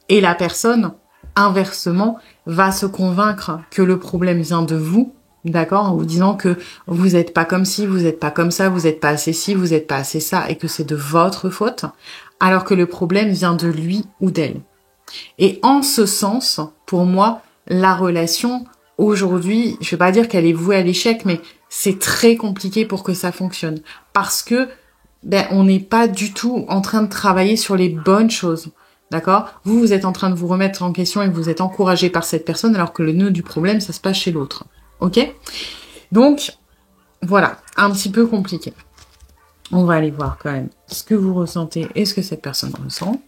Et la personne, inversement, va se convaincre que le problème vient de vous, d'accord? En vous disant que vous n'êtes pas comme ci, vous n'êtes pas comme ça, vous n'êtes pas assez ci, vous n'êtes pas assez ça, et que c'est de votre faute, alors que le problème vient de lui ou d'elle. Et en ce sens, pour moi, la relation, aujourd'hui, je vais pas dire qu'elle est vouée à l'échec, mais c'est très compliqué pour que ça fonctionne. Parce que on n'est pas du tout en train de travailler sur les bonnes choses. D'accord? Vous êtes en train de vous remettre en question et vous êtes encouragé par cette personne alors que le nœud du problème, ça se passe chez l'autre. Ok? Donc, voilà, un petit peu compliqué. On va aller voir quand même ce que vous ressentez et ce que cette personne ressent.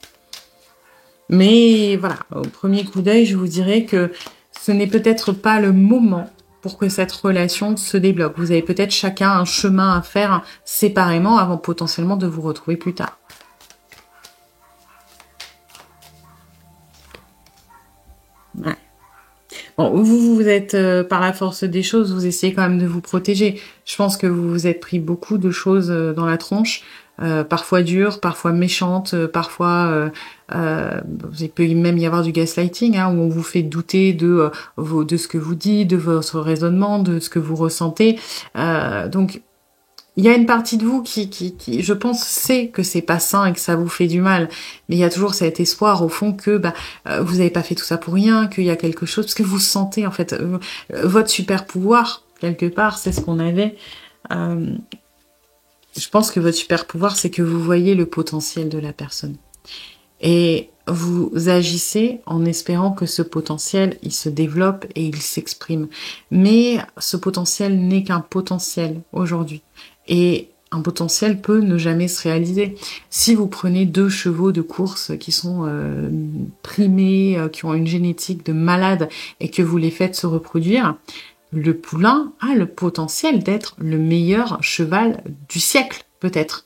Mais voilà, au premier coup d'œil, je vous dirais que ce n'est peut-être pas le moment pour que cette relation se débloque. Vous avez peut-être chacun un chemin à faire séparément avant potentiellement de vous retrouver plus tard. Ouais. Bon, vous êtes, par la force des choses, vous essayez quand même de vous protéger. Je pense que vous vous êtes pris beaucoup de choses dans la tronche, parfois dures, parfois méchantes, parfois il peut même y avoir du gaslighting, hein, où on vous fait douter de ce que vous dites, de votre raisonnement, de ce que vous ressentez. Donc il y a une partie de vous qui, je pense, sait que c'est pas sain et que ça vous fait du mal. Mais il y a toujours cet espoir, au fond, que vous n'avez pas fait tout ça pour rien, qu'il y a quelque chose, parce que vous sentez, en fait, votre super pouvoir, quelque part, c'est ce qu'on avait. Je pense que votre super pouvoir, c'est que vous voyez le potentiel de la personne. Et vous agissez en espérant que ce potentiel, il se développe et il s'exprime. Mais ce potentiel n'est qu'un potentiel aujourd'hui. Et un potentiel peut ne jamais se réaliser. Si vous prenez 2 chevaux de course qui sont primés, qui ont une génétique de malade et que vous les faites se reproduire, le poulain a le potentiel d'être le meilleur cheval du siècle, peut-être.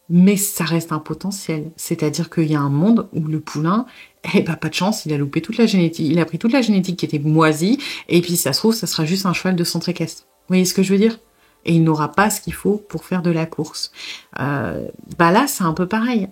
Mais ça reste un potentiel. C'est-à-dire qu'il y a un monde où le poulain, pas de chance, il a loupé toute la génétique. Il a pris toute la génétique qui était moisie, et puis ça se trouve, ça sera juste un cheval de centre équestre. Vous voyez ce que je veux dire? Et il n'aura pas ce qu'il faut pour faire de la course. Là, c'est un peu pareil.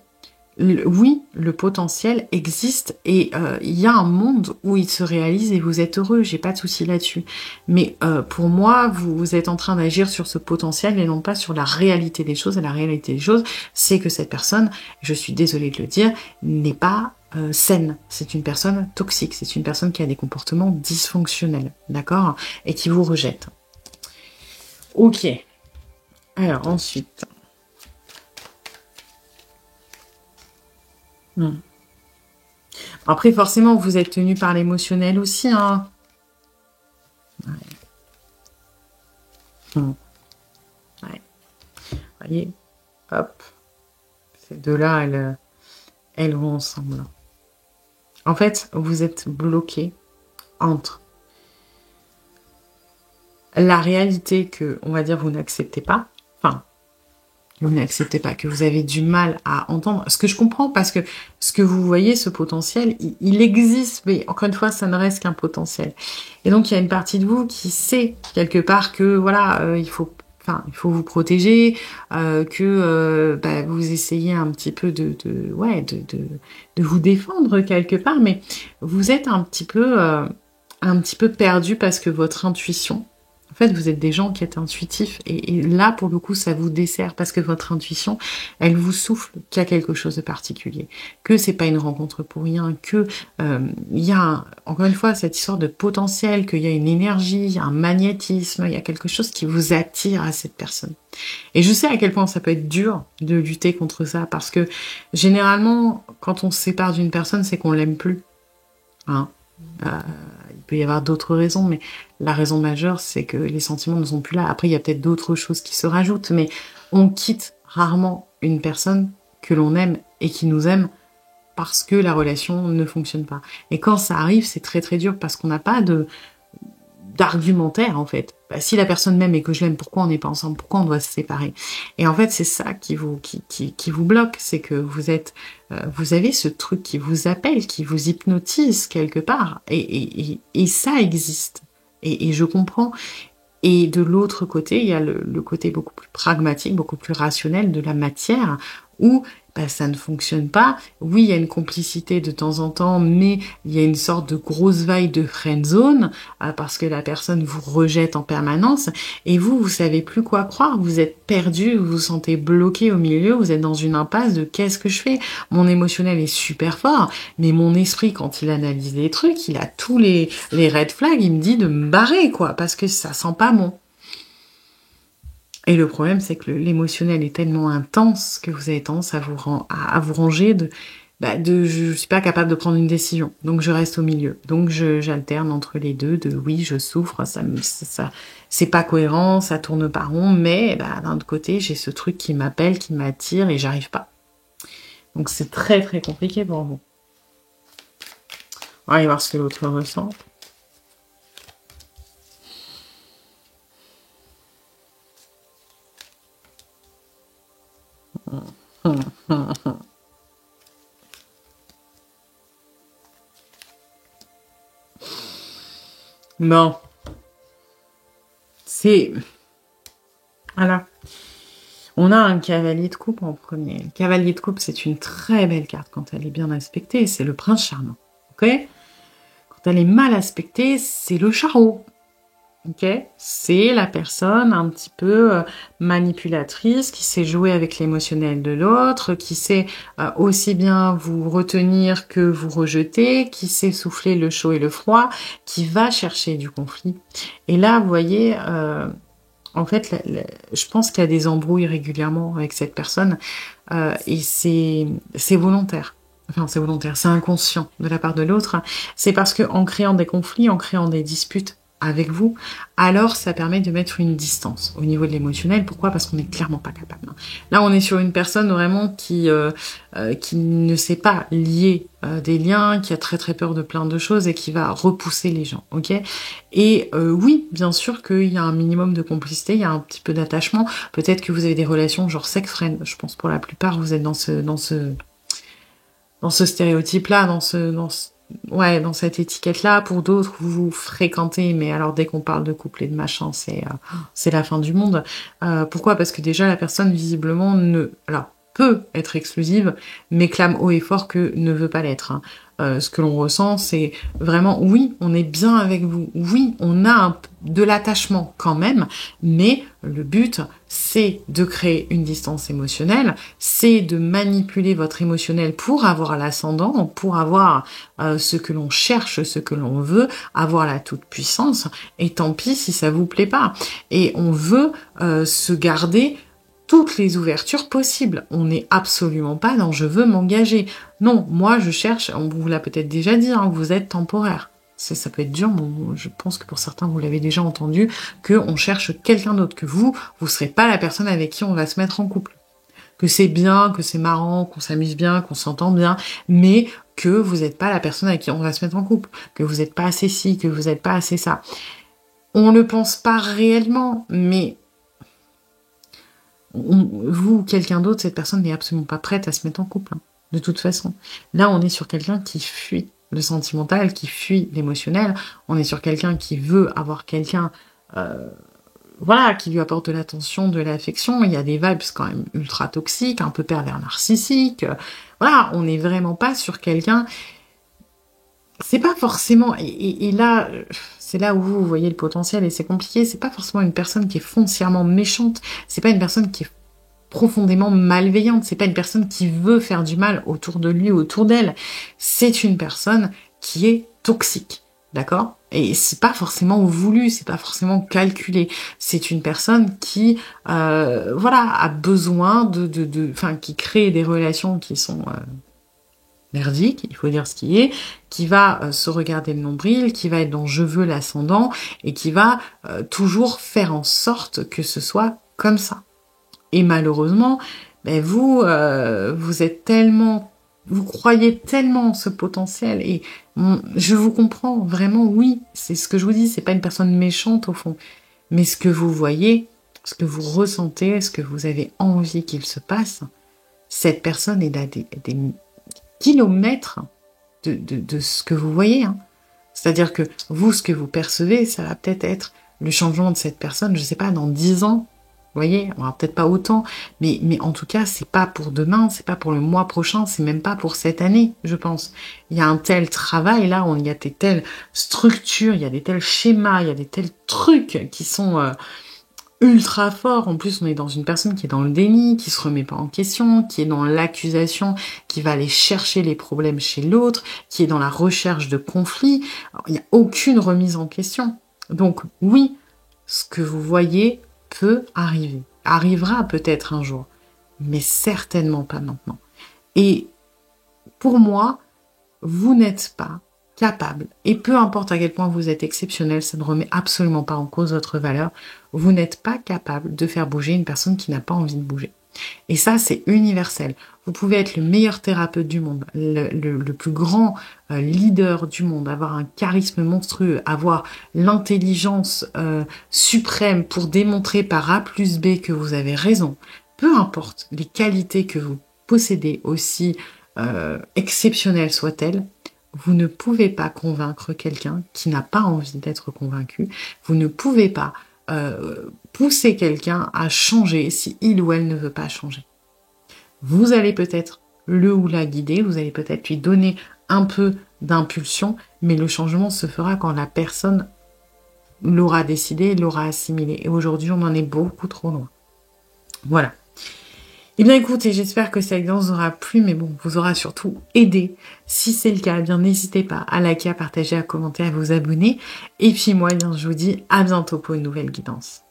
oui, le potentiel existe et il y a un monde où il se réalise et vous êtes heureux, j'ai pas de souci là-dessus. Mais pour moi, vous êtes en train d'agir sur ce potentiel et non pas sur la réalité des choses. Et la réalité des choses, c'est que cette personne, je suis désolée de le dire, n'est pas saine. C'est une personne toxique, c'est une personne qui a des comportements dysfonctionnels, d'accord? Et qui vous rejette. Ok. Alors ensuite... Après, forcément, vous êtes tenu par l'émotionnel aussi, hein. Ouais. Ouais. Voyez, hop. Ces deux-là, elles vont ensemble. En fait, vous êtes bloqué entre la réalité que, on va dire, vous n'acceptez pas. Enfin, vous n'acceptez pas, que vous avez du mal à entendre. Ce que je comprends, parce que ce que vous voyez, ce potentiel, il existe, mais encore une fois, ça ne reste qu'un potentiel. Et donc, il y a une partie de vous qui sait, quelque part, que, voilà, il faut vous protéger, que vous essayez un petit peu de vous défendre quelque part, mais vous êtes un petit peu perdu parce que votre intuition, en fait, vous êtes des gens qui êtes intuitifs et là, pour le coup, ça vous dessert parce que votre intuition, elle vous souffle qu'il y a quelque chose de particulier, que c'est pas une rencontre pour rien, que il y a, encore une fois, cette histoire de potentiel, qu'il y a une énergie, il y a un magnétisme, il y a quelque chose qui vous attire à cette personne. Et je sais à quel point ça peut être dur de lutter contre ça parce que généralement, quand on se sépare d'une personne, c'est qu'on l'aime plus. Hein. Il peut y avoir d'autres raisons, mais la raison majeure, c'est que les sentiments ne sont plus là. Après, il y a peut-être d'autres choses qui se rajoutent, mais on quitte rarement une personne que l'on aime et qui nous aime parce que la relation ne fonctionne pas. Et quand ça arrive, c'est très très dur parce qu'on n'a pas d'argumentaire en fait. Si la personne m'aime et que je l'aime, pourquoi on n'est pas ensemble? Pourquoi on doit se séparer? Et en fait, c'est ça qui vous bloque, c'est que vous avez ce truc qui vous appelle, qui vous hypnotise quelque part, et ça existe. Et je comprends. Et de l'autre côté, il y a le côté beaucoup plus pragmatique, beaucoup plus rationnel de la matière, où ça ne fonctionne pas. Oui, il y a une complicité de temps en temps, mais il y a une sorte de grosse vague de friend zone, parce que la personne vous rejette en permanence, et vous savez plus quoi croire, vous êtes perdu, vous vous sentez bloqué au milieu, vous êtes dans une impasse de qu'est-ce que je fais? Mon émotionnel est super fort, mais mon esprit, quand il analyse les trucs, il a tous les red flags, il me dit de me barrer, quoi, parce que ça sent pas bon. Et le problème, c'est que l'émotionnel est tellement intense que vous avez tendance à vous ranger je suis pas capable de prendre une décision, donc je reste au milieu. Donc j'alterne entre les deux, de oui, je souffre, ça c'est pas cohérent, ça tourne pas rond, mais d'un autre côté, j'ai ce truc qui m'appelle, qui m'attire et j'arrive pas. Donc c'est très très compliqué pour vous. On va aller voir ce que l'autre ressent. Bon. Voilà. On a un cavalier de coupe en premier. Le cavalier de coupe, c'est une très belle carte quand elle est bien aspectée. C'est le prince charmant. Ok? Quand elle est mal aspectée, c'est le charreau. Ok, c'est la personne un petit peu manipulatrice qui sait jouer avec l'émotionnel de l'autre, qui sait aussi bien vous retenir que vous rejeter, qui sait souffler le chaud et le froid, qui va chercher du conflit. Et là, vous voyez, en fait, je pense qu'il y a des embrouilles régulièrement avec cette personne et c'est volontaire. Enfin, c'est volontaire, c'est inconscient de la part de l'autre. C'est parce que en créant des conflits, en créant des disputes avec vous, alors ça permet de mettre une distance au niveau de l'émotionnel. Pourquoi? Parce qu'on n'est clairement pas capable. Là, on est sur une personne vraiment qui ne sait pas lier des liens, qui a très très peur de plein de choses et qui va repousser les gens, ok? Et oui, bien sûr qu'il y a un minimum de complicité, il y a un petit peu d'attachement. Peut-être que vous avez des relations genre sex-friend. Je pense pour la plupart, vous êtes dans ce stéréotype-là, dans cette étiquette-là. Pour d'autres, vous fréquentez, mais alors dès qu'on parle de couple et de machin, c'est la fin du monde. Pourquoi? Parce que déjà, la personne, visiblement, alors, peut être exclusive, mais clame haut et fort que ne veut pas l'être. Hein. Ce que l'on ressent, c'est vraiment, oui, on est bien avec vous, oui, on a de l'attachement quand même, mais le but, c'est de créer une distance émotionnelle, c'est de manipuler votre émotionnel pour avoir l'ascendant, pour avoir ce que l'on cherche, ce que l'on veut, avoir la toute-puissance, et tant pis si ça vous plaît pas. Et on veut se garder toutes les ouvertures possibles. On n'est absolument pas dans « je veux m'engager ». Non, moi je cherche, on vous l'a peut-être déjà dit, hein, vous êtes temporaire. Ça peut être dur, mais je pense que pour certains, vous l'avez déjà entendu, qu'on cherche quelqu'un d'autre, que vous serez pas la personne avec qui on va se mettre en couple. Que c'est bien, que c'est marrant, qu'on s'amuse bien, qu'on s'entend bien, mais que vous n'êtes pas la personne avec qui on va se mettre en couple, que vous n'êtes pas assez ci, que vous n'êtes pas assez ça. On le pense pas réellement, mais vous ou quelqu'un d'autre, cette personne n'est absolument pas prête à se mettre en couple, hein, de toute façon. Là, on est sur quelqu'un qui fuit le sentimental, qui fuit l'émotionnel. On est sur quelqu'un qui veut avoir quelqu'un, voilà, qui lui apporte de l'attention, de l'affection. Il y a des vibes quand même ultra toxiques, un peu pervers narcissiques. Voilà, on n'est vraiment pas sur quelqu'un. C'est pas forcément, et là, c'est là où vous voyez le potentiel et c'est compliqué, c'est pas forcément une personne qui est foncièrement méchante, c'est pas une personne qui est profondément malveillante, c'est pas une personne qui veut faire du mal autour de lui, autour d'elle, c'est une personne qui est toxique, d'accord? Et c'est pas forcément voulu, c'est pas forcément calculé, c'est une personne qui, voilà, a besoin enfin, qui crée des relations qui sont merdique, il faut dire ce qui va se regarder le nombril, qui va être dans je veux l'ascendant et qui va toujours faire en sorte que ce soit comme ça. Et malheureusement, ben vous êtes tellement, vous croyez tellement en ce potentiel et je vous comprends vraiment, oui, c'est ce que je vous dis, c'est pas une personne méchante au fond, mais ce que vous voyez, ce que vous ressentez, ce que vous avez envie qu'il se passe, cette personne est à des kilomètres de ce que vous voyez. Hein. C'est-à-dire que vous, ce que vous percevez, ça va peut-être être le changement de cette personne, je sais pas, dans 10 ans. Vous voyez, on va peut-être pas autant, mais en tout cas, c'est pas pour demain, c'est pas pour le mois prochain, c'est même pas pour cette année, je pense. Il y a un tel travail là, il y a des telles structures, il y a des tels schémas, il y a des tels trucs qui sont ultra fort. En plus, on est dans une personne qui est dans le déni, qui se remet pas en question, qui est dans l'accusation, qui va aller chercher les problèmes chez l'autre, qui est dans la recherche de conflits. Alors, il n'y a aucune remise en question. Donc oui, ce que vous voyez peut arriver. Arrivera peut-être un jour, mais certainement pas maintenant. Et pour moi, vous n'êtes pas capable, et peu importe à quel point vous êtes exceptionnel, ça ne remet absolument pas en cause votre valeur, vous n'êtes pas capable de faire bouger une personne qui n'a pas envie de bouger. Et ça, c'est universel. Vous pouvez être le meilleur thérapeute du monde, le plus grand leader du monde, avoir un charisme monstrueux, avoir l'intelligence suprême pour démontrer par A plus B que vous avez raison. Peu importe les qualités que vous possédez, aussi exceptionnelles soient-elles, vous ne pouvez pas convaincre quelqu'un qui n'a pas envie d'être convaincu. Vous ne pouvez pas pousser quelqu'un à changer si il ou elle ne veut pas changer. Vous allez peut-être le ou la guider, vous allez peut-être lui donner un peu d'impulsion, mais le changement se fera quand la personne l'aura décidé, l'aura assimilé. Et aujourd'hui, on en est beaucoup trop loin. Voilà. Eh bien écoutez, j'espère que cette guidance vous aura plu, mais bon, vous aura surtout aidé. Si c'est le cas, eh bien n'hésitez pas à liker, à partager, à commenter, à vous abonner. Et puis moi, eh bien, je vous dis à bientôt pour une nouvelle guidance.